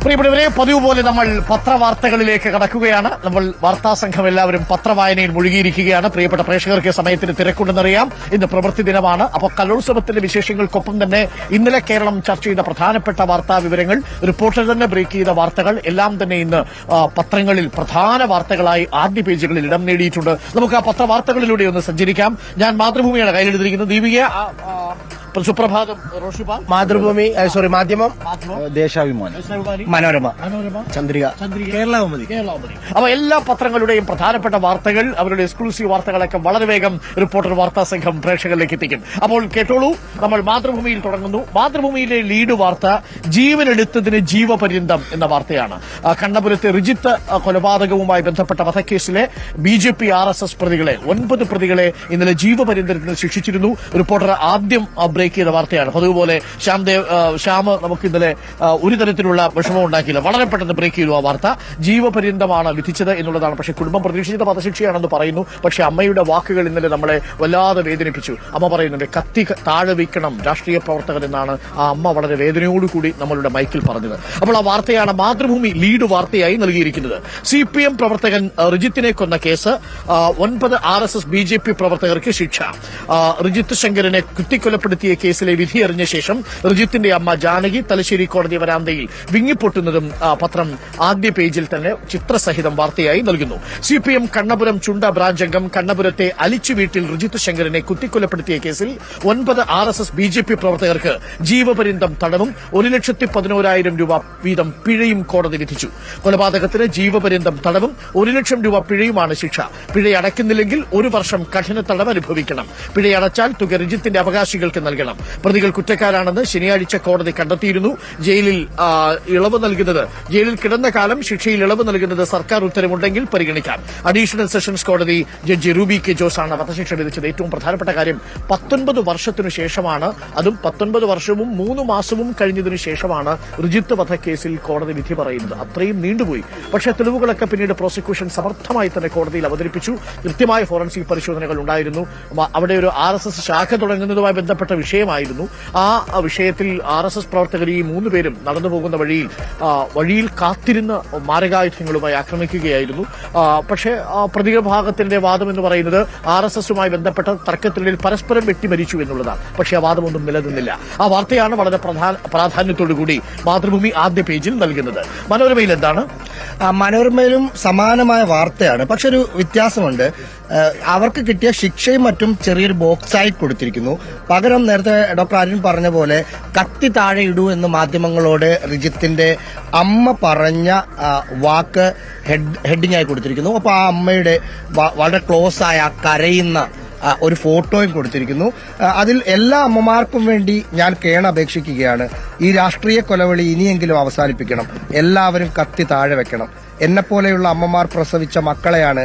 പ്രിയപ്പെട്ടവരെ, പതിവ് പോലെ നമ്മൾ പത്രവാർത്തകളിലേക്ക് കടക്കുകയാണ്. നമ്മൾ വാർത്താ സംഘം എല്ലാവരും പത്രവായനയിൽ മുഴുകിയിരിക്കുകയാണ്. പ്രിയപ്പെട്ട പ്രേക്ഷകർക്ക് സമയത്തിന് തിരക്കുണ്ടെന്നറിയാം. ഇന്ന് പ്രവൃത്തി ദിനമാണ്. അപ്പോൾ കലോത്സവത്തിന്റെ വിശേഷങ്ങൾക്കൊപ്പം തന്നെ ഇന്നലെ കേരളം ചർച്ച ചെയ്ത പ്രധാനപ്പെട്ട വാർത്താ വിവരങ്ങൾ, റിപ്പോർട്ടർ തന്നെ ബ്രേക്ക് ചെയ്ത വാർത്തകൾ എല്ലാം തന്നെ ഇന്ന് പത്രങ്ങളിൽ പ്രധാന വാർത്തകളായി ആദ്യ പേജുകളിൽ ഇടം നേടിയിട്ടുണ്ട്. നമുക്ക് ആ പത്രവാർത്തകളിലൂടെ ഒന്ന് സഞ്ചരിക്കാം. ഞാൻ മാതൃഭൂമിയാണ് കയ്യിലെടുത്തിരിക്കുന്നത്. ദീപിക, സുപ്രഭാതം, റോഷിപാൽ, മാതൃഭൂമി, മാധ്യമം, ദേശാഭിമാനി, മനോരമ, ചന്ദ്രിക, കേരളകൗമുദി. അപ്പൊ എല്ലാ പത്രങ്ങളുടെയും പ്രധാനപ്പെട്ട വാർത്തകൾ, അവരുടെ എക്സ്ക്ലൂസീവ് വാർത്തകളൊക്കെ വളരെ വേഗം റിപ്പോർട്ടർ വാർത്താ സംഘം പ്രേക്ഷകരിലേക്ക് എത്തിക്കും. അപ്പോൾ കേട്ടോളൂ, നമ്മൾ മാതൃഭൂമിയിൽ തുടങ്ങുന്നു. മാതൃഭൂമിയിലെ ലീഡ് വാർത്ത ജീവനെടുത്തതിന് ജീവപര്യന്തം എന്ന വാർത്തയാണ്. കണ്ണപുരത്തെ റിജിത്ത് കൊലപാതകവുമായി ബന്ധപ്പെട്ട വധക്കേസിലെ BJP RSS പ്രതികളെ 9 പ്രതികളെ ഇന്നലെ ജീവപര്യന്തത്തിന് ശിക്ഷിച്ചിരുന്നു. റിപ്പോർട്ടർ ആദ്യം ബ്രേക്ക് ചെയ്ത വാർത്തയാണ്. അതുപോലെ ശ്യാം നമുക്ക് ഇന്നലെ ഒരു തരത്തിലുള്ള വിഷമം ഉണ്ടാക്കിയില്ല. വളരെ പെട്ടെന്ന് ബ്രേക്ക് ചെയ്തു ആ വാർത്ത. ജീവപര്യന്തമാണ് വിധിച്ചത് എന്നുള്ളതാണ്. പക്ഷേ കുടുംബം പ്രതീക്ഷിച്ച വധശിക്ഷയാണെന്ന് പറയുന്നു. പക്ഷേ അമ്മയുടെ വാക്കുകൾ ഇന്നലെ നമ്മളെ വല്ലാതെ വേദനിപ്പിച്ചു. അമ്മ പറയുന്നുണ്ട്, കത്തി താഴെ വയ്ക്കണം രാഷ്ട്രീയ പ്രവർത്തകൻ എന്നാണ് ആ അമ്മ വളരെ വേദനയോടുകൂടി നമ്മളുടെ മൈക്കിൽ പറഞ്ഞത്. അപ്പോൾ ആ വാർത്തയാണ് മാതൃഭൂമി ലീഡ് വാർത്തയായി നൽകിയിരിക്കുന്നത്. CPM പ്രവർത്തകൻ റിജിത്തിനെ കൊന്ന കേസ്, 9 RSS BJP പ്രവർത്തകർക്ക് ശിക്ഷ. റിജിത്ത് ശങ്കരനെ കുത്തിക്കൊലപ്പെടുത്തിയ കേസിലെ വിധിയറിഞ്ഞ ശേഷം റിജിത്തിന്റെ അമ്മ ജാനകി തലശ്ശേരി കോടതി വരാന്തയിൽ വിങ്ങിപ്പൊട്ടുന്നതും പത്രം ആദ്യ പേജിൽ തന്നെ ചിത്രസഹിതം വാർത്തയായി നൽകുന്നു. CPM കണ്ണപുരം ചുണ്ട ബ്രാഞ്ച് അംഗം കണ്ണപുരത്തെ അലിച്ചു വീട്ടിൽ റിജിത്ത് ശങ്കരനെ കുത്തിക്കൊലപ്പെടുത്തിയ കേസിൽ 9 RSS BJP പ്രവർത്തകർക്ക് ജീവപര്യന്തം തടവും 1,11,000 രൂപ വീതം പിഴയും കോടതി വിധിച്ചു. കൊലപാതകത്തിന് ജീവപര്യന്തം തടവും 1 ലക്ഷം രൂപ പിഴയുമാണ് ശിക്ഷ. പിഴയടയ്ക്കുന്നില്ലെങ്കിൽ 1 വർഷം കഠിന തടവ് അനുഭവിക്കണം. പിഴയടച്ചാൽ തുക റിജിത്തിന്റെ അവകാശികൾക്ക് നൽകണം. പ്രതികൾ കുറ്റക്കാരാണെന്ന് ശനിയാഴ്ച കോടതി കണ്ടെത്തിയിരുന്നു. ജയിലിൽ കിടന്ന കാലം ശിക്ഷയിൽ ഇളവ് നൽകുന്നത് സർക്കാർ ഉത്തരവുണ്ടെങ്കിൽ പരിഗണിക്കാം. അഡീഷണൽ സെഷൻസ് കോടതി ജഡ്ജി റൂബി കെ ജോസാണ് വധശിക്ഷ വിധിച്ചത്. ഏറ്റവും പ്രധാനപ്പെട്ട കാര്യം, 19 വർഷത്തിനു ശേഷമാണ്, അതും 19 വർഷവും 3 മാസവും കഴിഞ്ഞതിനു ശേഷമാണ് റിജിത്ത് വധക്കേസിൽ കോടതി വിധി പറയുന്നത്. അത്രയും നീണ്ടുപോയി. പക്ഷേ തെളിവുകളൊക്കെ പിന്നീട് പ്രോസിക്യൂഷൻ സമർത്ഥമായി തന്നെ കോടതിയിൽ അവതരിപ്പിച്ചു. കൃത്യമായ ഫോറൻസിക് പരിശോധനകൾ ഉണ്ടായിരുന്നു. അവിടെ ഒരു RSS ശാഖ തുടങ്ങുന്നതുമായി ബന്ധപ്പെട്ട വിഷയമായിരുന്നു. ആ വിഷയത്തിൽ RSS പ്രവർത്തകർ ഈ 3 പേരും നടന്നുപോകുന്ന വഴിയിൽ കാത്തിരുന്ന മാരകായുധങ്ങളുമായി ആക്രമിക്കുകയായിരുന്നു. പക്ഷേ പ്രതിഭാഗത്തിന്റെ വാദം എന്ന് പറയുന്നത് RSSുമായി ബന്ധപ്പെട്ട തർക്കത്തിനിടയിൽ പരസ്പരം വെട്ടിമരിച്ചു എന്നുള്ളതാണ്. പക്ഷേ ആ വാദമൊന്നും നിലനിന്നില്ല. ആ വാർത്തയാണ് വളരെ പ്രാധാന്യത്തോടുകൂടി മാതൃഭൂമി ആദ്യ പേജിൽ നൽകുന്നത്. മനോരമയിൽ എന്താണ്? മനോരമയിലും സമാനമായ വാർത്തയാണ്. പക്ഷെ ഒരു വ്യത്യാസമുണ്ട്. അവർക്ക് കിട്ടിയ ശിക്ഷയും മറ്റും ചെറിയൊരു ബോക്സായി കൊടുത്തിരിക്കുന്നു. പകരം നേരത്തെ ഡോക്ടർ അരുൺ പറഞ്ഞ പോലെ കത്തി താഴെ ഇടൂ എന്ന് മാധ്യമങ്ങളോട് റിജിത്തിന്റെ അമ്മ പറഞ്ഞ വാക്ക് ഹെഡിംഗ് ആയി കൊടുത്തിരിക്കുന്നു. അപ്പൊ ആ അമ്മയുടെ വളരെ ക്ലോസ് ആയ കരയുന്ന ഒരു ഫോട്ടോയും കൊടുത്തിരിക്കുന്നു. അതിൽ എല്ലാ അമ്മമാർക്കും വേണ്ടി ഞാൻ കേണപേക്ഷിക്കുകയാണ്. ഈ രാഷ്ട്രീയ കൊലവിളി ഇനിയെങ്കിലും അവസാനിപ്പിക്കണം. എല്ലാവരും കത്തി താഴെ വെക്കണം. എന്നെപ്പോലെയുള്ള അമ്മമാർ പ്രസവിച്ച മക്കളെയാണ്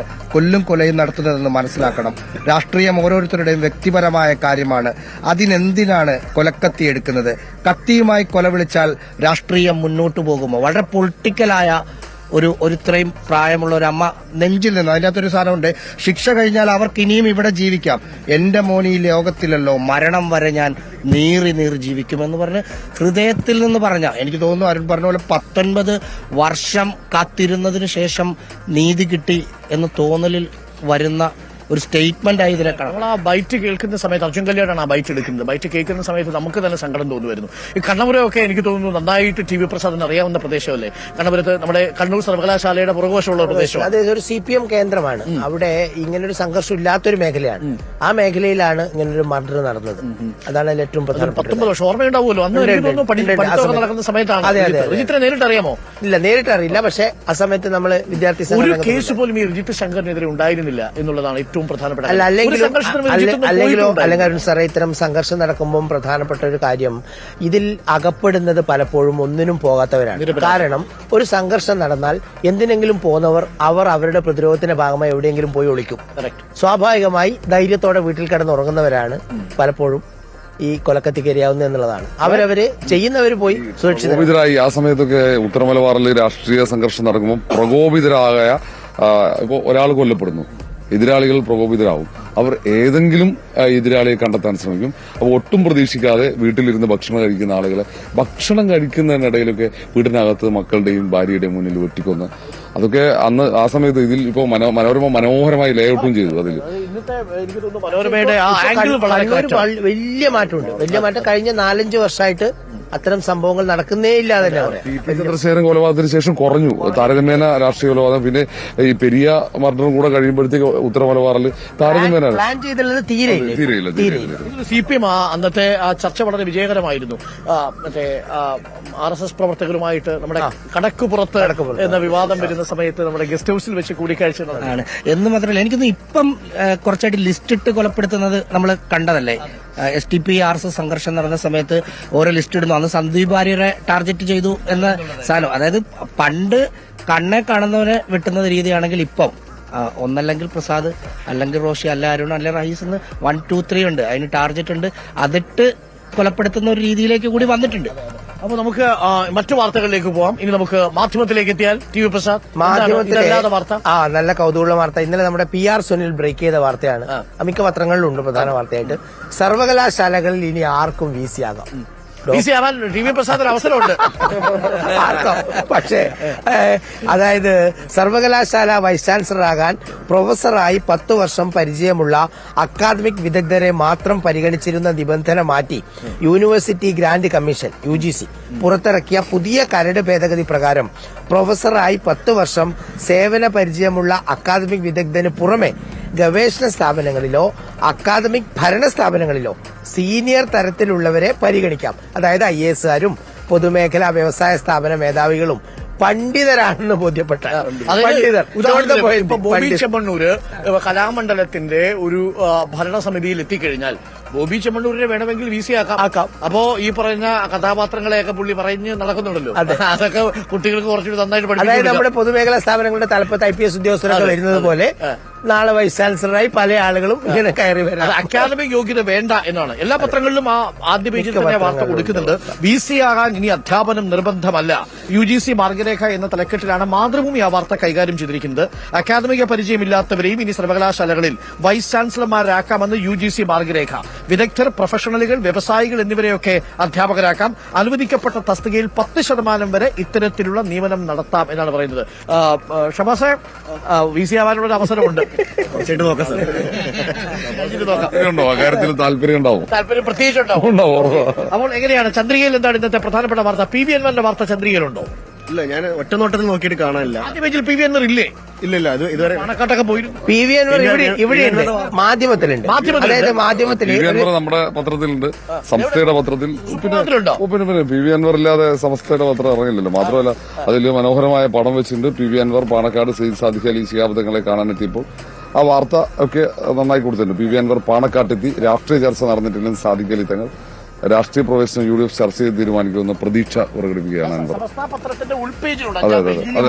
കൊലയും നടത്തുന്നതെന്ന് മനസ്സിലാക്കണം. രാഷ്ട്രീയം ഓരോരുത്തരുടെയും വ്യക്തിപരമായ കാര്യമാണ്. അതിനെന്തിനാണ് കൊലക്കത്തി എടുക്കുന്നത്? കത്തിയുമായി കൊല വിളിച്ചാൽ രാഷ്ട്രീയം മുന്നോട്ടു പോകുമോ? വളരെ പൊളിറ്റിക്കലായ ഒരു ഇത്രയും പ്രായമുള്ള ഒരു അമ്മ നെഞ്ചിൽ നിന്ന്, അതിൻ്റെ അകത്തൊരു സാധനമുണ്ട്, ശിക്ഷ കഴിഞ്ഞാൽ അവർക്ക് ഇനിയും ഇവിടെ ജീവിക്കാം. എന്റെ മോൻ ഈ ലോകത്തിലല്ലോ, മരണം വരെ ഞാൻ നീറി ജീവിക്കുമെന്ന് പറഞ്ഞ് ഹൃദയത്തിൽ നിന്ന് പറഞ്ഞ, എനിക്ക് തോന്നുന്നു അരുൺ പറഞ്ഞ പോലെ 19 വർഷം കാത്തിരുന്നതിന് ശേഷം നീതി കിട്ടി എന്ന് തോന്നലിൽ വരുന്ന ഒരു സ്റ്റേറ്റ്മെന്റ് ആയി ഇതിനെ കാണാം. നമ്മൾ ആ ബൈറ്റ് കേൾക്കുന്ന സമയത്ത്, അർജുൻ കല്യാണാണ് ആ ബൈറ്റ് എടുക്കുന്നത്. ബൈറ്റ് കേൾക്കുന്ന സമയത്ത് നമുക്ക് തന്നെ സങ്കടം തോന്നുമായിരുന്നു. ഈ കണ്ണപുരമൊക്കെ എനിക്ക് തോന്നുന്നു നന്നായിട്ട് TV പ്രസാദിന് അറിയാവുന്ന പ്രദേശമല്ലേ? കണ്ണപുരത്ത് നമ്മുടെ കണ്ണൂർ സർവകലാശാലയുടെ പുറകുവശമുള്ള പ്രദേശം. അതെ, ഒരു CPM കേന്ദ്രമാണ്. അവിടെ ഇങ്ങനൊരു സംഘർഷം ഇല്ലാത്തൊരു മേഖലയാണ്. ആ മേഖലയിലാണ് ഇങ്ങനൊരു മർഡർ നടന്നത്. അതാണ് അതിൽ ഏറ്റവും പ്രധാനപ്പെട്ട. 19 വർഷം ഓർമ്മയുണ്ടാവുമല്ലോ. അന്ന് പഠിത്തം നടക്കുന്ന സമയത്താണ്. റിജിത്തിനെ നേരിട്ട് അറിയാമോ? ഇല്ല, നേരിട്ട് അറിയില്ല. പക്ഷെ ആ സമയത്ത് നമ്മള് വിദ്യാർത്ഥി ഒരു കേസ് പോലും ഈ റിജിത്ത് ശങ്കറിനെതിരെ ഉണ്ടായിരുന്നില്ല എന്നുള്ളതാണ് ഏറ്റവും പ്രധാനപ്പെട്ട. അല്ലെങ്കിൽ സാറേ, ഇത്തരം സംഘർഷം നടക്കുമ്പോൾ പ്രധാനപ്പെട്ട ഒരു കാര്യം, ഇതിൽ അകപ്പെടുന്നത് പലപ്പോഴും ഒന്നിനും പോകാത്തവരാണ്. കാരണം ഒരു സംഘർഷം നടന്നാൽ എന്തിനെങ്കിലും പോകുന്നവർ അവരുടെ പ്രതിരോധത്തിന്റെ ഭാഗമായി എവിടെയെങ്കിലും പോയി ഒളിക്കും. സ്വാഭാവികമായി ധൈര്യത്തോടെ വീട്ടിൽ കിടന്നുറങ്ങുന്നവരാണ് പലപ്പോഴും ഈ കൊലക്കത്തിക്ക് ഇരയാവുന്നത് എന്നുള്ളതാണ്. അവരവര് ചെയ്യുന്നവര് പോയി സുരക്ഷിതരായി. ആ സമയത്തൊക്കെ ഉത്തരമലബാറിൽ രാഷ്ട്രീയ സംഘർഷം നടക്കുമ്പോൾ പ്രകോപിതരായ ഇപ്പോ ഒരാൾ കൊല്ലപ്പെടുന്നു, എതിരാളികൾ പ്രകോപിതരാകും. അവർ ഏതെങ്കിലും എതിരാളിയെ കണ്ടെത്താൻ ശ്രമിക്കും. അപ്പോൾ ഒട്ടും പ്രതീക്ഷിക്കാതെ വീട്ടിലിരുന്ന് ഭക്ഷണം കഴിക്കുന്ന ആളുകളെ ഭക്ഷണം കഴിക്കുന്നതിനിടയിലൊക്കെ വീടിനകത്ത് മക്കളുടെയും ഭാര്യയുടെയും മുന്നിൽ വെട്ടിക്കൊന്ന് അതൊക്കെ അന്ന് ആ സമയത്ത് ഇതിൽ ഇപ്പോ മനോരമ മനോഹരമായി ലേഔട്ടും ചെയ്തു. അതിൽ ഇന്നത്തെ എനിക്ക് തോന്നുന്നു മനോരമയുടെ ആ ആംഗിൾ വളരെ correct ആണ്. വലിയ മാറ്റമുണ്ട്. വലിയ മാറ്റം കഴിഞ്ഞ 4-5 വർഷമായിട്ട് അത്തരം സംഭവങ്ങൾ നടക്കുന്നേ ഇല്ല തന്നെ പറയാം. ടി ചന്ദ്രശേഖരൻ കൊലപാതകത്തിന് ശേഷം കുറഞ്ഞു താരതമ്യേന രാഷ്ട്രീയ കൊലപാതകം. പിന്നെ ഈ പെരിയ മർഡറും കൂടെ കഴിയുമ്പോഴത്തേക്ക് ഉത്തര മലബാറിൽ താരതമ്യേന പ്ലാൻ ചെയ്തുള്ളത് തീരെയില്ല. തീരെയില്ല. CPM അന്നത്തെ ആ ചർച്ച വളരെ വിജയകരമായിരുന്നു. മറ്റേ RSS പ്രവർത്തകരുമായിട്ട് നമ്മുടെ കടക്കുപുറത്ത് എന്ന വിവാദം വരുന്ന സമയത്ത് നമ്മുടെ ഗസ്റ്റ് ഹൌസിൽ വെച്ച് കൂടിക്കാഴ്ച നടന്നു. ആണ് എന്ന് മാത്രമല്ല എനിക്കൊന്ന് ഇപ്പം കുറച്ചായിട്ട് ലിസ്റ്റ് ഇട്ട് കൊലപ്പെടുത്തുന്നത് നമ്മൾ കണ്ടതല്ലേ. STP RSS സംഘർഷം നടന്ന സമയത്ത് ഓരോ ലിസ്റ്റ് ഇടുന്നു. അന്ന് സന്ദീപ് വാര്യരെ ടാർഗറ്റ് ചെയ്തു എന്ന സാധനം. അതായത് പണ്ട് കണ്ണെ കാണുന്നവരെ വെട്ടുന്ന രീതിയാണെങ്കിൽ ഇപ്പം ഒന്നല്ലെങ്കിൽ പ്രസാദ്, അല്ലെങ്കിൽ റോഷി, അല്ല അരുൺ, അല്ല റഹീസ് എന്ന് 1, 2, 3 ഉണ്ട്. അതിന് ടാർഗറ്റ് ഉണ്ട്. അതിട്ട് കൊലപ്പെടുത്തുന്ന ഒരു രീതിയിലേക്ക് കൂടി വന്നിട്ടുണ്ട്. അപ്പൊ നമുക്ക് മറ്റു വാർത്തകളിലേക്ക് പോവാം. ഇനി നമുക്ക് മാധ്യമത്തിലേക്ക് എത്തിയാൽ TV പ്രസാദ്, മാധ്യമത്തിലെ വാർത്ത നല്ല കൗതുകമുള്ള വാർത്ത. ഇന്നലെ നമ്മുടെ PR സുനിൽ ബ്രേക്ക് ചെയ്ത വാർത്തയാണ്. മിക്ക പത്രങ്ങളിലുണ്ട് പ്രധാന വാർത്തയായിട്ട്. സർവകലാശാലകളിൽ ഇനി ആർക്കും VC ആകാം. BC ആവാൻ TV പ്രസാദിന് അവസരമുണ്ട്. പക്ഷേ അതായത് സർവകലാശാല വൈസ് ചാൻസലറാകാൻ പ്രൊഫസറായി 10 വർഷം പരിചയമുള്ള അക്കാദമിക് വിദഗ്ധരെ മാത്രം പരിഗണിച്ചിരുന്ന നിബന്ധന മാറ്റി യൂണിവേഴ്സിറ്റി ഗ്രാന്റ് കമ്മീഷൻ UGC പുറത്തിറക്കിയ പുതിയ കരട് ഭേദഗതി പ്രകാരം പ്രൊഫസറായി 10 വർഷം സേവന പരിചയമുള്ള അക്കാദമിക് വിദഗ്ധന് പുറമെ ഗവേഷണ സ്ഥാപനങ്ങളിലോ അക്കാദമിക് ഭരണ സ്ഥാപനങ്ങളിലോ സീനിയർ തരത്തിലുള്ളവരെ പരിഗണിക്കാം. അതായത് IASകാരും പൊതുമേഖലാ വ്യവസായ സ്ഥാപന മേധാവികളും പണ്ഡിതരാണെന്ന് ബോധ്യപ്പെട്ട പണ്ഡിതർ. ഇപ്പൊ ബോബി ചെമ്മണ്ണൂര് കലാമണ്ഡലത്തിന്റെ ഒരു ഭരണസമിതിയിൽ എത്തിക്കഴിഞ്ഞാൽ ബോബി ചെമ്മണ്ണൂരിനെ വേണമെങ്കിൽ VC ആക്കാം. അപ്പോ ഈ പറയുന്ന കഥാപാത്രങ്ങളെയൊക്കെ പുള്ളി പറഞ്ഞ് നടക്കുന്നുണ്ടല്ലോ. അതൊക്കെ കുട്ടികൾക്ക് കുറച്ചുകൂടി നന്നായിട്ട് പഠിക്കും. അതായത് നമ്മുടെ പൊതുമേഖലാ സ്ഥാപനങ്ങളുടെ തലപ്പത്ത് IPS ഉദ്യോഗസ്ഥരൊക്കെ വരുന്നത് പോലെ നാളെ വൈസ് ചാൻസലറായി പല ആളുകളും ഇങ്ങനെ കയറി വരാം. അക്കാദമിക് യോഗ്യത വേണ്ട എന്നാണ് എല്ലാ പത്രങ്ങളിലും ആ ആദ്യ പേജിൽ തന്നെ വാർത്ത കൊടുക്കുന്നുണ്ട്. VC ആകാൻ ഇനി അധ്യാപനം നിർബന്ധമല്ല. UGC മാർഗരേഖ എന്ന തലക്കെട്ടിലാണ് മാതൃഭൂമി ആ വാർത്ത കൈകാര്യം ചെയ്തിരിക്കുന്നത്. അക്കാദമിക പരിചയമില്ലാത്തവരെയും ഇനി സർവകലാശാലകളിൽ വൈസ് ചാൻസലർമാരാക്കാമെന്ന് UGC മാർഗരേഖ. വിദഗ്ധർ, പ്രൊഫഷണലുകൾ, വ്യവസായികൾ എന്നിവരെയൊക്കെ അധ്യാപകരാക്കാം. അനുവദിക്കപ്പെട്ട തസ്തികയിൽ 10% വരെ ഇത്തരത്തിലുള്ള നിയമനം നടത്താം എന്നാണ് പറയുന്നത്. ഷമാസെ, VC ആവാനുള്ള അവസരമുണ്ട്. ഉണ്ടോ അക്കാര്യത്തിൽ താല്പര്യം ഉണ്ടാവും? താല്പര്യം പ്രത്യേകിച്ചുണ്ടാവും. അപ്പോൾ എങ്ങനെയാണ് ചന്ദ്രികയിൽ എന്താണ് ഇന്നത്തെ പ്രധാനപ്പെട്ട വാർത്ത? PV അൻവറിന്റെ വാർത്ത ചന്ദ്രികയിലുണ്ടോ? ഇല്ല, ഞാൻ ഒറ്റ നോട്ടത്തിൽ നോക്കിയിട്ട് കാണാനില്ല. ആദ്യ പേജിൽ PV അൻവർ ഇല്ലേ? ഇല്ല, അത് ഇതുവരെ പണക്കാട്ടൊക്കെ പോയിരുന്നു. PV അൻവർ ഇവിടെയുണ്ട്, മാധ്യമത്തിലുണ്ട്. അതായത് മാധ്യമത്തിൽ PV അൻവർ നമ്മുടെ പത്രത്തിലുണ്ട്, സംസ്ഥയുടെ പത്രത്തിൽ. പത്രത്തിലുണ്ടോ? പിന്നെ PV അൻവർ ഇല്ലാതെ സംസ്ഥയുടെ പത്രം ഇറങ്ങില്ലല്ലോ. മാത്രമല്ല അതിൽ മനോഹരമായ പടം വെച്ചിട്ടുണ്ട്. PV അൻവർ പാണക്കാട് സെയ്ദ് സാദിഖ് അലി ശിഹാബ് തങ്ങളെ കാണാനെത്തിയപ്പോൾ ആ വാർത്ത ഒക്കെ നന്നായി കൊടുത്തിട്ടുണ്ട്. PV അൻവർ പാണക്കാട്ടെത്തി. രാഷ്ട്രീയ ചർച്ച നടന്നിട്ടില്ലെന്ന് സാദിഖ് അലി തങ്ങൾ. രാഷ്ട്രീയ പ്രവേശനം UDF ചർച്ച ചെയ്ത് തീരുമാനിക്കുമെന്ന് പ്രതീക്ഷ പ്രകടിപ്പിക്കുകയാണ് അൻവർ. പത്രത്തിന്റെ ഉൾപേജിലുണ്ട്.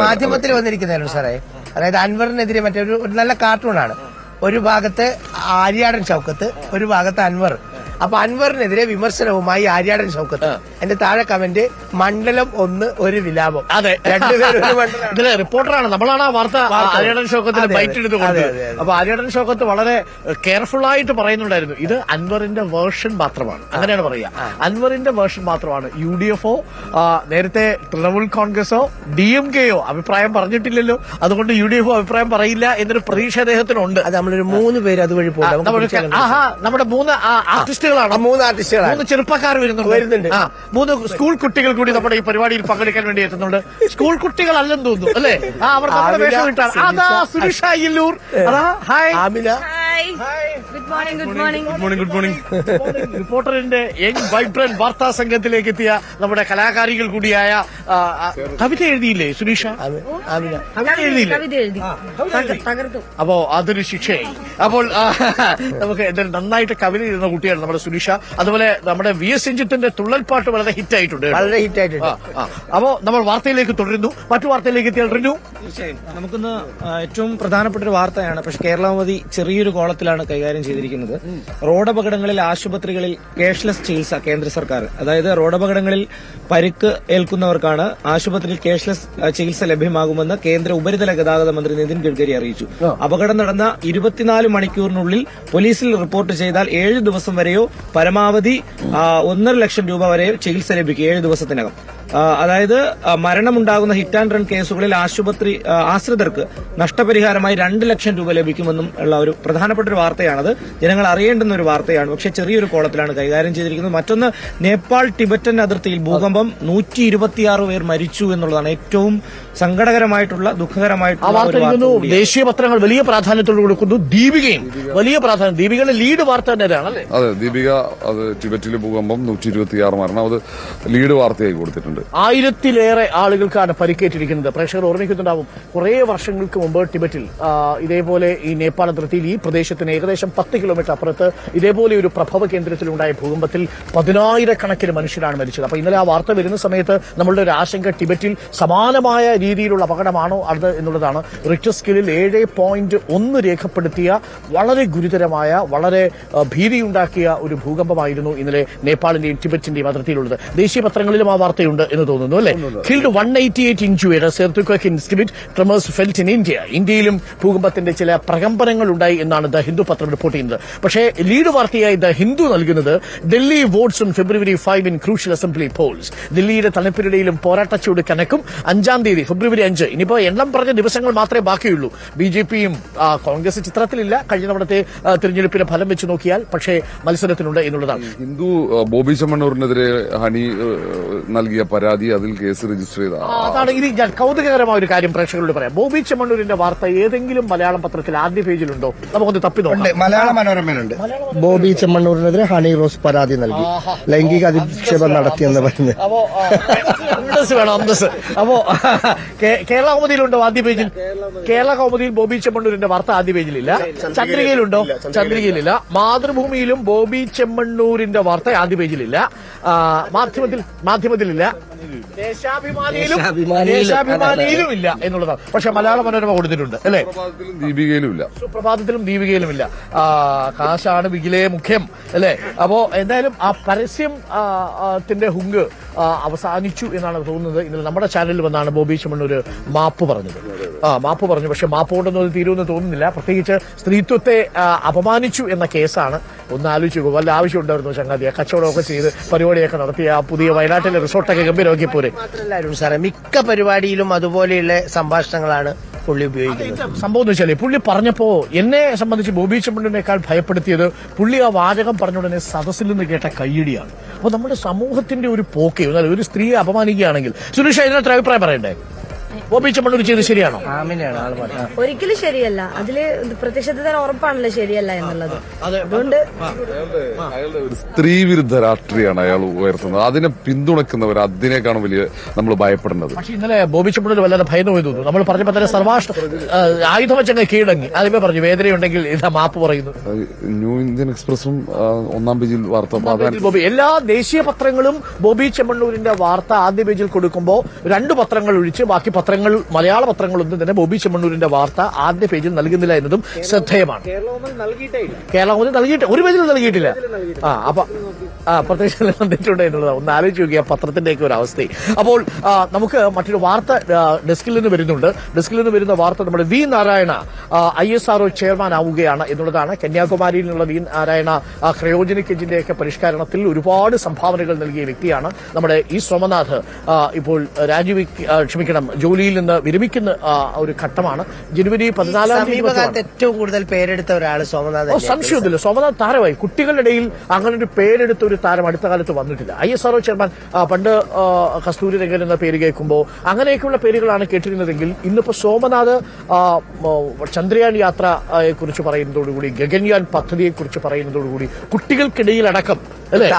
മാധ്യമത്തിൽ വന്നിരിക്കുന്നല്ലോ സാറേ. അതായത് അൻവറിനെതിരെ മറ്റൊരു നല്ല കാർട്ടൂണാണ്. ഒരു ഭാഗത്ത് ആര്യാടൻ ഷൗക്കത്ത്, ഒരു ഭാഗത്ത് അൻവർ. അപ്പൊ അൻവറിനെതിരെ വിമർശനവുമായി ആര്യാടൻ ഷൗക്കത്ത്. എന്റെ താഴെ കമന്റ് മണ്ഡലം 1 ഒരു വിലാപം. അതെ, രണ്ടുപേരും ഇതിലെ റിപ്പോർട്ടറാണ്. നമ്മളാണ് ആ വാർത്ത ആര്യാടൻ ഷൗക്കത്തിന് ബൈറ്റ് എടുത്ത് കൊടുത്തത്. അപ്പൊ ആര്യാടൻ ഷൗക്കത്ത് വളരെ കെയർഫുൾ ആയിട്ട് പറയുന്നുണ്ടായിരുന്നു, ഇത് അൻവറിന്റെ വേർഷൻ മാത്രമാണ്. അങ്ങനെയാണ് പറയുക. അൻവറിന്റെ വേർഷൻ മാത്രമാണ്. UDFO നേരത്തെ തൃണമൂൽ കോൺഗ്രസോ DMKയോ അഭിപ്രായം പറഞ്ഞിട്ടില്ലല്ലോ. അതുകൊണ്ട് UDFO അഭിപ്രായം പറയില്ല എന്നൊരു പ്രതീക്ഷ അദ്ദേഹത്തിനുണ്ട്. അത് നമ്മളൊരു 3 പേര് അതുവഴി പോകും. നമ്മുടെ 3 ആർട്ടിസ്റ്റുകളാണ്. 3 ആർട്ടിസ്റ്റുകളാണ്. 3 ചെറുപ്പക്കാർ വരുന്നുണ്ട്. 3 സ്കൂൾ കുട്ടികൾ കൂടി നമ്മുടെ ഈ പരിപാടിയിൽ പങ്കെടുക്കാൻ വേണ്ടി എത്തുന്നുണ്ട്. സ്കൂൾ കുട്ടികളല്ലെന്ന് തോന്നുന്നു അല്ലേ? അവർ നമ്മുടെ വേഷം ഇട്ടാണ്. അതാ സുനിഷ അയ്യല്ലൂർ. അതാ ഹായ് ആമിന. Good morning. റിപ്പോർട്ടറിന്റെ യങ് വൈബ്രന്റ് വാർത്താ സംഘത്തിലേക്ക് എത്തിയ നമ്മുടെ കലാകാരികൾ കൂടിയായ കവിത എഴുതിയില്ലേ സുനീഷ? ആമിന കവിത എഴുതിയില്ലേ? അപ്പോ അതൊരു ശിക്ഷയായി. അപ്പോൾ നമുക്ക് എന്തായാലും നന്നായിട്ട് കവിത എഴുതുന്ന കുട്ടിയാണ് നമ്മുടെ സുനീഷ. അതുപോലെ നമ്മുടെ VS രഞ്ജിത്തിന്റെ തുള്ളൽപ്പാട്ട് വളരെ ഹിറ്റായിട്ടുണ്ട്. വളരെ ഹിറ്റായിട്ടുണ്ട്. അപ്പോ നമ്മൾ വാർത്തയിലേക്ക് തുടരുന്നു. മറ്റു വാർത്തയിലേക്ക് എത്തിയാൽ റിനു. നമുക്കിന്ന് ഏറ്റവും പ്രധാനപ്പെട്ട ഒരു വാർത്തയാണ്. പക്ഷെ കേരളമതി ചെറിയൊരു കോളത്തിലാണ് കൈകാര്യം ചെയ്തത്. ചെയ്തിരിക്കുന്നത്. റോഡപകടങ്ങളിൽ ആശുപത്രികളിൽ ക്യാഷ്ലെസ് ചികിത്സ കേന്ദ്ര സർക്കാർ, അതായത് റോഡപകടങ്ങളിൽ പരിക്ക് ഏൽക്കുന്നവർക്കാണ് ആശുപത്രിയിൽ ക്യാഷ്ലെസ് ചികിത്സ ലഭ്യമാകുമെന്ന് കേന്ദ്ര ഉപരിതല ഗതാഗത മന്ത്രി നിതിൻ ഗഡ്കരി അറിയിച്ചു. അപകടം നടന്ന 24 മണിക്കൂറിനുള്ളിൽ പോലീസിൽ റിപ്പോർട്ട് ചെയ്താൽ 7 ദിവസം വരെയോ പരമാവധി 1.5 ലക്ഷം രൂപ വരെയോ ചികിത്സ ലഭിക്കും 7 ദിവസത്തിനകം. അതായത് മരണമുണ്ടാകുന്ന ഹിറ്റ് ആൻഡ് റൺ കേസുകളിൽ ആശുപത്രി ആശ്രിതർക്ക് നഷ്ടപരിഹാരമായി 2 ലക്ഷം രൂപ ലഭിക്കുമെന്നും ഉള്ള ഒരു പ്രധാനപ്പെട്ട ഒരു വാർത്തയാണത്. ജനങ്ങൾ അറിയേണ്ടുന്ന ഒരു വാർത്തയാണ്. പക്ഷേ ചെറിയൊരു കോളത്തിലാണ് കൈകാര്യം ചെയ്തിരിക്കുന്നത്. മറ്റൊന്ന്, നേപ്പാൾ ടിബറ്റൻ അതിർത്തിയിൽ ഭൂകമ്പം 126 പേർ മരിച്ചു എന്നുള്ളതാണ് ഏറ്റവും സങ്കടകരമായിട്ടുള്ള ദുഃഖകരമായിട്ടുള്ള ഒരു വാർത്ത. ദേശീയ പത്രങ്ങൾ വലിയ പ്രാധാന്യത്തോട് കൊടുക്കുന്നു. ദീപികയും വലിയ പ്രാധാന്യം, ദീപികയുടെ ലീഡ് വാർത്ത തന്നെയാണല്ലേ? അതെ, ദീപിക അത് ടിബറ്റിലെ ഭൂകമ്പം 126 മരണം, അത് ലീഡ് വാർത്തയായി കൊടുത്തിട്ടുണ്ട്. 1000-ലേറെ ആളുകൾക്കാണ് പരിക്കേറ്റിരിക്കുന്നത്. പ്രേക്ഷകർ ഓർമ്മിക്കുന്നുണ്ടാവും, കുറെ വർഷങ്ങൾക്ക് മുമ്പ് ടിബറ്റിൽ ഇതേപോലെ ഈ നേപ്പാൾ അതിർത്തിയിൽ ഈ പ്രദേശത്തിന് ഏകദേശം 10 കിലോമീറ്റർ അപ്പുറത്ത് ഇതേപോലെ ഒരു പ്രഭവ കേന്ദ്രത്തിലുണ്ടായ ഭൂകമ്പത്തിൽ 10,000-കണക്കിന് മനുഷ്യരാണ് മരിച്ചത്. അപ്പൊ ഇന്നലെ ആ വാർത്ത വരുന്ന സമയത്ത് നമ്മളുടെ ഒരു ആശങ്ക ടിബറ്റിൽ സമാനമായ രീതിയിലുള്ള അപകടമാണോ അത് എന്നുള്ളതാണ്. റിക്ടർ സ്കെയിലിൽ 7.1 രേഖപ്പെടുത്തിയ വളരെ ഗുരുതരമായ, വളരെ ഭീതിയുണ്ടാക്കിയ ഒരു ഭൂകമ്പമായിരുന്നു ഇന്നലെ നേപ്പാളിന്റെയും ടിബറ്റിന്റെയും അതിർത്തിയിലുള്ളത്. ദേശീയ പത്രങ്ങളിലും ആ വാർത്തയുണ്ട് എന്ന് തോന്നുന്നു, അല്ലെ? Killed 188 injured as earthquake in Tibet, tremors felt in India. ഇന്ത്യയിലും ഭൂകമ്പത്തിന്റെ ചില പ്രകമ്പനങ്ങൾ ഉണ്ടായി എന്നാണ് ദ ഹിന്ദു പത്രം റിപ്പോർട്ട് ചെയ്യുന്നത്. പക്ഷേ ലീഡ് വാർത്തയായി ദ ഹിന്ദു നൽകുന്നത് Delhi votes on February 5 in crucial assembly polls. ദില്ലിയുടെ തണുപ്പിനിടയിലും പോരാട്ടച്ചൂട് കനക്കും. 5-ാം തീയതി February 5. ഇനിയിപ്പോ എണ്ണം പറഞ്ഞ ദിവസങ്ങൾ മാത്രമേ ബാക്കിയുള്ളൂ. ബിജെപിയും കോൺഗ്രസ് ചിത്രത്തിലില്ല കഴിഞ്ഞ തവണത്തെ തിരഞ്ഞെടുപ്പിന്റെ ഫലം വെച്ച് നോക്കിയാൽ, പക്ഷേ മത്സരത്തിനുണ്ട് എന്നുള്ളതാണ്. ഹിന്ദു ബോബി ചെമ്മണ്ണൂരിനെതിരെ ഹണി നൽകിയ പരാതി, അതിൽ കേസ് രജിസ്റ്റർ ചെയ്ത അതാണ്. ഇനി ഞാൻ കൗതുകകരമായ ഒരു കാര്യം പ്രേക്ഷകരോട് പറയാം. ബോബി ചെമ്മണ്ണൂരിന്റെ വാർത്ത ഏതെങ്കിലും മലയാളം പത്രത്തിൽ ആദ്യ പേജിലുണ്ടോ? നമുക്കൊന്ന് തപ്പി നോക്കാം. മലയാള മനോരമയിലുണ്ട്. ബോബി ചെമ്മണ്ണൂരിനെതിരെ ഹണി റോസ് പരാതി നൽകി, ലൈംഗിക അധിക്ഷേപം നടത്തിയെന്ന് പറഞ്ഞ്. അപ്പോ അന്തസ് വേണം, അന്തസ്. അപ്പോ കേരള കൗമുദിയിലുണ്ടോ ആദ്യ പേജിൽ? കേരള കൗമുദിയിൽ ബോബി ചെമ്മണ്ണൂരിന്റെ വാർത്ത ആദ്യ പേജിലില്ല. ചന്ദ്രികയിലുണ്ടോ? ചന്ദ്രികയിലില്ല. മാതൃഭൂമിയിലും ബോബി ചെമ്മണ്ണൂരിന്റെ വാർത്ത ആദ്യ പേജിലില്ല. മാധ്യമത്തിലില്ല. ദേശാഭിമാനിയിലും ഇല്ല എന്നുള്ളതാണ്. പക്ഷെ മലയാള മനോരമ കൊടുത്തിട്ടുണ്ട്, അല്ലെ? ദീപികയിലും ഇല്ല. സുപ്രഭാതത്തിലും ദീപികയിലും ഇല്ല. കാശാണ് ബിഗിലേ മുഖ്യം, അല്ലെ? അപ്പോ എന്തായാലും ആ പരസ്യത്തിന്റെ ഹുങ്ക് അവസാനിച്ചു എന്നാണ് തോന്നുന്നത്. ഇന്നലെ നമ്മുടെ ചാനലിൽ വന്നാണ് ബോബി ചെമ്മണ്ണൂർ മാപ്പ് പറഞ്ഞത്. മാപ്പ് പറഞ്ഞു. പക്ഷെ മാപ്പ് കൊണ്ടൊന്നും അത് തീരുമെന്ന് തോന്നുന്നില്ല. പ്രത്യേകിച്ച് സ്ത്രീത്വത്തെ അപമാനിച്ചു എന്ന കേസാണ്. ഒന്ന് ആലോചിച്ചു, വല്ല ആവശ്യം ഉണ്ടായിരുന്നു ചങ്ങാതിയെ കച്ചവടമൊക്കെ ചെയ്ത് പരിപാടിയൊക്കെ നടത്തിയ ആ പുതിയ വയനാട്ടിലെ റിസോർട്ടൊക്കെ ഗംഭീരമാക്കി പോരെ. മാത്രമല്ല സാറേ, മിക്ക പരിപാടിയിലും അതുപോലെയുള്ള സംഭാഷണങ്ങളാണ് പുള്ളി ഉപയോഗിക്കുന്നത്. സംഭവം എന്ന് വെച്ചാൽ പുള്ളി പറഞ്ഞപ്പോ എന്നെ സംബന്ധിച്ച് ബോബി ചെമ്മണ്ണൂരിനേക്കാൾ ഭയപ്പെടുത്തിയത് പുള്ളി ആ വാചകം പറഞ്ഞ ഉടനെ സദസ്സിൽ നിന്ന് കേട്ട കയ്യടിയാണ്. അപ്പൊ നമ്മുടെ സമൂഹത്തിന്റെ ഒരു പോക്കെ, ഒരു സ്ത്രീയെ അപമാനിക്കുകയാണെങ്കിൽ, സുരേഷ് ഇതിനകത്ത് അഭിപ്രായം പറയണ്ടേ? ബോബി ചെമ്മണ്ണൂർ ചെയ്ത് ശരിയാണോ? ഒരിക്കലും ശരിയല്ല. അതില് പ്രത്യക്ഷത്തിന് ഉറപ്പാണല്ലോ ശരിയല്ല എന്നുള്ളത്. അതുകൊണ്ട് അയാളുടെ ഒരു സ്ത്രീ വിരുദ്ധ രാഷ്ട്രീയമാണ് അയാൾ ഉയർത്തുന്നത്. അതിനെ പിന്തുണക്കുന്നവർ അതിനേക്കാണ് വലിയ നമ്മൾ ഭയപ്പെടേണ്ടത്. പക്ഷെ ഇന്നലെ ബോബി ചെമ്മണ്ണൂർ വല്ലാതെ ഭയന്നു പോയി തോന്നുന്നു. നമ്മൾ പറഞ്ഞപ്പോൾ തന്നെ സർവാഷ്ട്ര ആയുധം വെച്ചങ്ങ് കീഴടങ്ങി. ആദ്യമേ പറഞ്ഞു വേദനയുണ്ടെങ്കിൽ ഇതാ മാപ്പ് പറയുന്നു. ന്യൂ ഇന്ത്യൻ എക്സ്പ്രസും 1-ാം പേജിൽ വാർത്ത. എല്ലാ ദേശീയ പത്രങ്ങളും ബോബി ചെമ്മണ്ണൂരിന്റെ വാർത്ത ആദ്യ പേജിൽ കൊടുക്കുമ്പോൾ 2 പത്രങ്ങൾ ഒഴിച്ച് ബാക്കി പത്രങ്ങൾ, മലയാള പത്രങ്ങളൊന്നും തന്നെ ബോബി ചെമ്മണ്ണൂരിന്റെ വാർത്ത ആദ്യ പേജിൽ നൽകുന്നില്ല എന്നതും ശ്രദ്ധേയമാണ്. കേരള നൽകിയിട്ട് ഒരു പേജിൽ നൽകിയിട്ടില്ല. അപ്പൊ പ്രത്യേകിച്ച് വന്നിട്ടുണ്ട് എന്നുള്ളതാണ്. ഒന്ന് ആലോചിച്ച് നോക്കിയ പത്രത്തിന്റെയൊക്കെ ഒരു അവസ്ഥ. അപ്പോൾ നമുക്ക് മറ്റൊരു വാർത്ത ഡെസ്കിൽ നിന്ന് വരുന്നുണ്ട്. ഡെസ്കിൽ നിന്ന് വരുന്ന വാർത്ത നമ്മുടെ വി നാരായണ ISRO ചെയർമാൻ ആവുകയാണ് എന്നുള്ളതാണ്. കന്യാകുമാരിയിൽ നിന്നുള്ള വി നാരായണ ക്രയോജനിക് എഞ്ചിന്റെയൊക്കെ പരിഷ്കരണത്തിൽ ഒരുപാട് സംഭാവനകൾ നൽകിയ വ്യക്തിയാണ്. നമ്മുടെ ഈ സോമനാഥ് ഇപ്പോൾ ജോലിയിൽ നിന്ന് വിരമിക്കുന്ന ഒരു ഘട്ടമാണ്. ജനുവരി 14-ാം തീയതി ഏറ്റവും കൂടുതൽ പേരെടുത്ത ഒരാൾ സോമനാഥ്. സംശയമൊന്നുമില്ല, സോമനാഥ് താരമായി. കുട്ടികളുടെ ഇടയിൽ അങ്ങനെ ഒരു പേരെടുത്ത ഒരു താരം അടുത്ത കാലത്ത് വന്നിട്ടില്ല. ISRO ചെയർമാൻ പണ്ട് കസ്തൂരി രംഗൻ എന്ന പേര് കേൾക്കുമ്പോൾ അങ്ങനെയൊക്കെയുള്ള പേരുകളാണ് കേട്ടിരുന്നതെങ്കിൽ ഇന്നിപ്പോ സോമനാഥ് ചന്ദ്രയാൻ യാത്രയെ കുറിച്ച് പറയുന്നതോടുകൂടി, ഗഗൻയാൻ പദ്ധതിയെ കുറിച്ച് പറയുന്നതോടുകൂടി കുട്ടികൾക്കിടയിലടക്കം അല്ലെ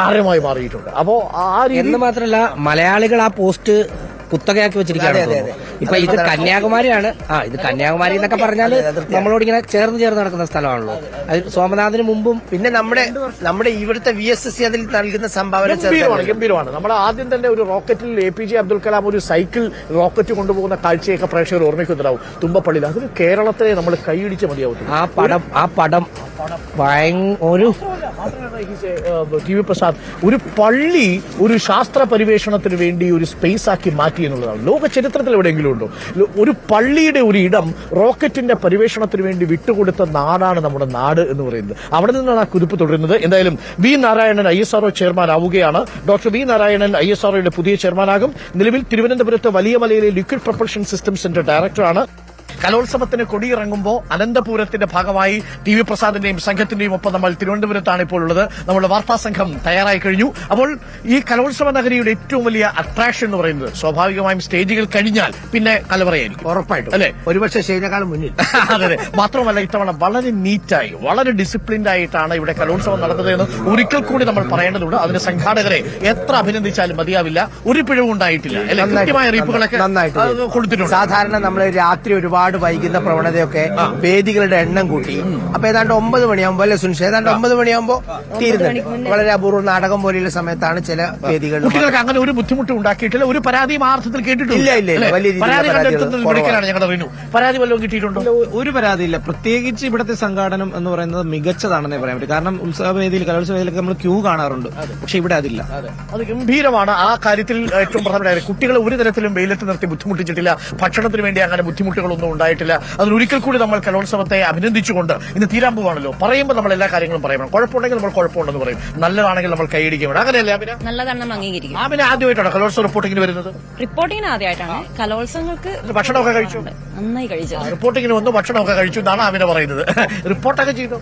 താരമായി മാറിയിട്ടുണ്ട്. അപ്പോ ആ രീതി മാത്രമല്ല മലയാളികൾ ആ പോസ്റ്റ് കുത്തകയാക്കി വെച്ചിരിക്കുകയാണ്. ഇപ്പൊ ഇത് കന്യാകുമാരിയാണ്. ഇത് കന്യാകുമാരി എന്നൊക്കെ പറഞ്ഞാൽ നമ്മളോട് ഇങ്ങനെ ചേർന്ന് നടക്കുന്ന സ്ഥലമാണല്ലോ. അത് സോമനാഥിന് മുമ്പും പിന്നെ നമ്മുടെ ഇവിടുത്തെ VSSC അതിൽ നൽകുന്ന സംഭാവന ഗംഭീരമാണ്. നമ്മൾ ആദ്യം തന്നെ ഒരു റോക്കറ്റിൽ APJ അബ്ദുൽ കലാം ഒരു സൈക്കിൾ റോക്കറ്റ് കൊണ്ടുപോകുന്ന കാഴ്ചയൊക്കെ പ്രേക്ഷകർ ഓർമ്മിക്കുന്നുണ്ടാവും തുമ്പപ്പള്ളിയിൽ. അതിന് കേരളത്തെ നമ്മൾ കൈയിടിച്ച് മതിയാവും. ആ പടം ഒരു ടി വി പ്രസാദ്, ഒരു പള്ളി ഒരു ശാസ്ത്ര പരിവേഷണത്തിന് വേണ്ടി ഒരു സ്പേസ് ആക്കി മാറ്റി എന്നുള്ളതാണ്. ലോക ചരിത്രത്തിൽ എവിടെയെങ്കിലും ഉണ്ടോ ഒരു പള്ളിയുടെ ഒരു ഇടം റോക്കറ്റിന്റെ പരിവേഷണത്തിന് വേണ്ടി വിട്ടുകൊടുത്ത നാടാണ് നമ്മുടെ നാട് എന്ന് പറയുന്നത്. അവിടെ നിന്നാണ് ആ കുതിപ്പ് തുടരുന്നത്. എന്തായാലും വി നാരായണൻ ISRO ചെയർമാൻ ആവുകയാണ്. ഡോക്ടർ വി നാരായണൻ ISROയുടെ പുതിയ ചെയർമാനാകും. നിലവിൽ തിരുവനന്തപുരത്ത് വലിയ മലയിലെ ലിക്വിഡ് പ്രൊപ്പൽഷൻ സിസ്റ്റം സെന്റർ ഡയറക്ടറാണ്. കലോത്സവത്തിന് കൊടിയിറങ്ങുമ്പോൾ അനന്തപുരത്തിന്റെ ഭാഗമായി ടി വി പ്രസാദിന്റെയും സംഘത്തിന്റെയും ഒപ്പം നമ്മൾ തിരുവനന്തപുരത്താണ് ഇപ്പോൾ ഉള്ളത്. നമ്മുടെ വാർത്താ സംഘം തയ്യാറായി കഴിഞ്ഞു. അപ്പോൾ ഈ കലോത്സവ നഗരിയുടെ ഏറ്റവും വലിയ അട്രാക്ഷൻ എന്ന് പറയുന്നത് സ്വാഭാവികമായും സ്റ്റേജുകൾ കഴിഞ്ഞാൽ പിന്നെ കലവറയായിരിക്കും, ഉറപ്പായിട്ടും അല്ലെ? ഒരുപക്ഷെ സ്റ്റേജിനേക്കാളും മുന്നിൽ. അതെ. മാത്രമല്ല ഇത്തവണ വളരെ നീറ്റായി വളരെ ഡിസിപ്ലിൻഡ് ആയിട്ടാണ് ഇവിടെ കലോത്സവം നടന്നത് എന്ന് ഒരിക്കൽ കൂടി നമ്മൾ പറയേണ്ടതുണ്ട്. അതിന് സംഘാടകരെ എത്ര അഭിനന്ദിച്ചാലും മതിയാവില്ല. ഒരു പിഴവും ഉണ്ടായിട്ടില്ല, അല്ലെ? കൃത്യമായ അറിയിപ്പുകളൊക്കെ കൊടുത്തിട്ടുണ്ട്. സാധാരണ നമ്മൾ രാത്രി ഒരുപാട് വൈകുന്ന പ്രവണതയൊക്കെ വേദികളുടെ എണ്ണം കൂട്ടി. അപ്പൊ ഏതാണ്ട് 9 മണിയാകുമ്പോ അല്ലെ സുനിഷ, ഏതാണ്ട് 9 മണിയാകുമ്പോ തീരുന്നുണ്ട്. വളരെ അപൂർവം നാടകം പോലെയുള്ള സമയത്താണ് ചില വേദികൾ. കുട്ടികൾക്ക് അങ്ങനെ ഒരു ബുദ്ധിമുട്ട് ഉണ്ടാക്കിയിട്ടില്ല, ഒരു പരാതിയും ആ അർത്ഥത്തിൽ കേട്ടിട്ടില്ല. ഇല്ല. വലിയ പരാതി കണ്ടെത്തുന്നത് ഇവിടേക്കാണ് ഞങ്ങളുടെ റിനു. പരാതി വല്ലതും കിട്ടിയിട്ടുണ്ടോ? ഒരു പരാതിയില്ല. പ്രത്യേകിച്ച് ഇവിടുത്തെ സംഘാടനം എന്ന് പറയുന്നത് മികച്ചതാണെന്നേ പറയാൻ പറ്റും. കാരണം ഉത്സവവേദിയിൽ കലോത്സവവേദിയിലൊക്കെ നമ്മൾ ക്യൂ കാണാറുണ്ട്, പക്ഷെ ഇവിടെ അതില്ല. അത് ഗംഭീരമാണ്. ആ കാര്യത്തിൽ ഏറ്റവും പ്രധാനപ്പെട്ട കുട്ടികളെ ഒരു തരത്തിലും വെയിലത്ത് നിർത്തി ബുദ്ധിമുട്ടിച്ചിട്ടില്ല. ഭക്ഷണത്തിന് വേണ്ടി അങ്ങനെ ബുദ്ധിമുട്ടുകളൊന്നും ഉണ്ടായിട്ടില്ല. അതിനൊരിക്കൽ കൂടി നമ്മൾ കലോത്സവത്തെ അഭിനന്ദിച്ചുകൊണ്ട് ഇന്ന് തീരാൻ പോവാണല്ലോ. പറയുമ്പോൾ നമ്മൾ എല്ലാ കാര്യങ്ങളും പറയണം. കുഴപ്പമുണ്ടെങ്കിൽ നമ്മൾ കുഴപ്പമുണ്ടെന്ന് പറയും, നല്ലതാണെങ്കിൽ നമ്മൾ കൈയടിക്കും. അങ്ങനെയല്ലേ ആമിന? നല്ലതാണ് നമ്മൾ അംഗീകരിക്കും. ആമിന ആദ്യമായിട്ടാണ് കലോത്സവ റിപ്പോർട്ടിങ്ങിന് വരുന്നത്? റിപ്പോർട്ടിങ്ങിന് ആദ്യമായിട്ടാണ്. കലോത്സവങ്ങൾക്ക് ഭക്ഷണമൊക്കെ കഴിച്ചു? നന്നായി കഴിച്ചു. റിപ്പോർട്ടിങ്ങിന് വന്നു, ഭക്ഷണമൊക്കെ കഴിച്ചു എന്നാണ് ആമിന പറയുന്നത്. റിപ്പോർട്ടൊക്കെ ചെയ്തു.